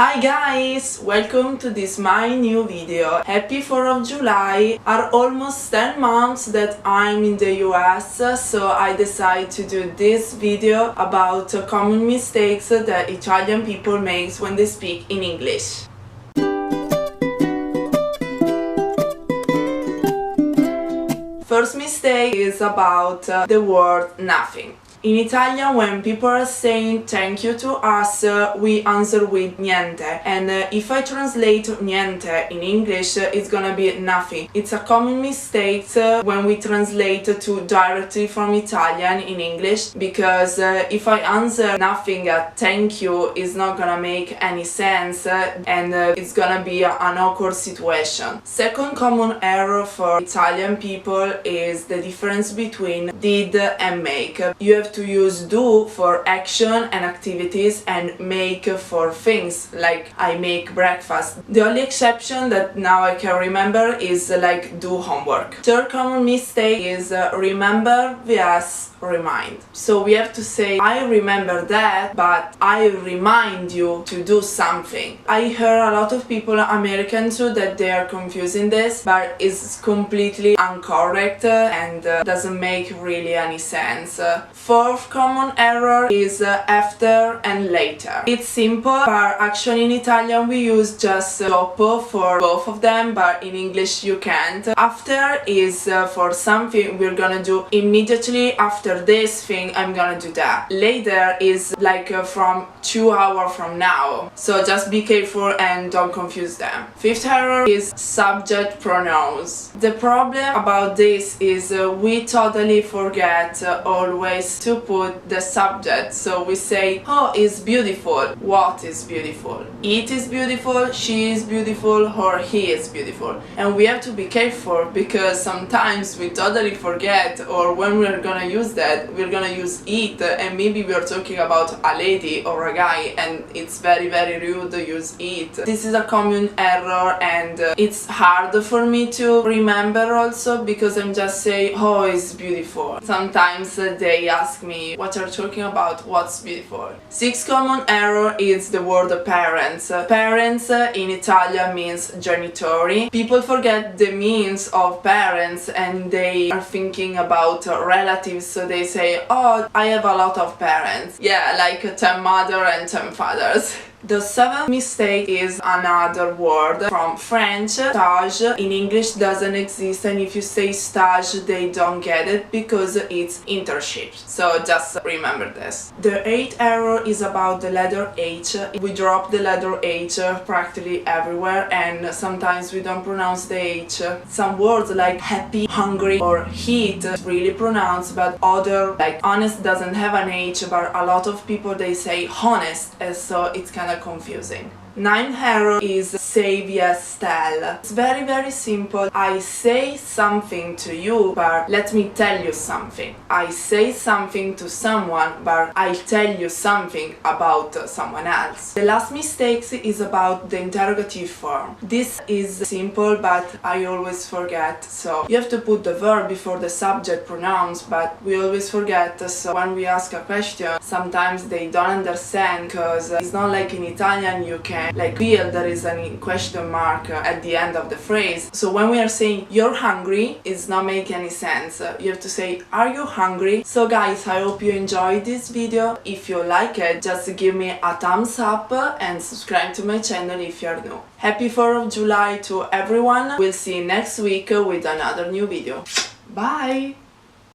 Hi guys! Welcome to this my new video. Happy 4th of July. Are almost 10 months that I'm in the US, so I decided to do this video about common mistakes that Italian people make when they speak in English. First mistake is about the word nothing. In Italian, when people are saying thank you to us, we answer with niente. And if I translate niente in English, it's gonna be nothing. It's a common mistake when we translate to directly from Italian in English, because if I answer nothing at thank you, it's not gonna make any sense and it's gonna be an awkward situation. Second common error for Italian people is the difference between did and make. You have to use do for action and activities and make for things, like I make breakfast. The only exception that now I can remember is like do homework. Third common mistake is remember vs remind. So we have to say I remember that, but I remind you to do something. I hear a lot of people, American too, that they are confusing this, but it's completely incorrect and doesn't make really any sense. Fourth common error is after and later. It's simple, but actually in Italian we use just dopo for both of them, but in English you can't. After is for something we're gonna do immediately after this thing, I'm gonna do that. Later is like from 2 hours from now. So just be careful and don't confuse them. Fifth error is subject pronouns. The problem about this is we totally forget always to put the subject. So we say, oh, it's beautiful. What is beautiful? It is beautiful, she is beautiful, or he is beautiful. And we have to be careful because sometimes we totally forget, or when we're gonna use that, we're gonna use it and maybe we're talking about a lady or a guy and it's very rude to use it. This is a common error and it's hard for me to remember also because I'm just saying, oh, it's beautiful. Sometimes they ask me, what are you talking about? What's beautiful? Sixth common error is the word parents. Parents in Italian means genitori. People forget the means of parents and they are thinking about relatives, so they say, oh, I have a lot of parents. Yeah, like 10 mother and 10 fathers. The seventh mistake is another word from French. Stage in English doesn't exist, and if you say stage they don't get it because it's internship. So just remember this. The eighth error is about the letter H. We drop the letter H practically everywhere and sometimes we don't pronounce the H. Some words like happy, hungry or heat really pronounced, but other like honest doesn't have an H, but a lot of people they say honest, and so it's kind of confusing. Ninth error is say vs tell. It's very simple. I say something to you, but let me tell you something. I say something to someone, but I tell you something about someone else. The last mistake is about the interrogative form. This is simple, but I always forget. So you have to put the verb before the subject pronouns, but we always forget. So when we ask a question, sometimes they don't understand because it's not like in Italian you can like feel there is a question mark at the end of the phrase. So when we are saying you're hungry, it's not making any sense. You have to say are you hungry? So guys, I hope you enjoyed this video. If you like it, just give me a thumbs up and subscribe to my channel if you're new. Happy 4th of July to everyone. We'll see you next week with another new video. Bye!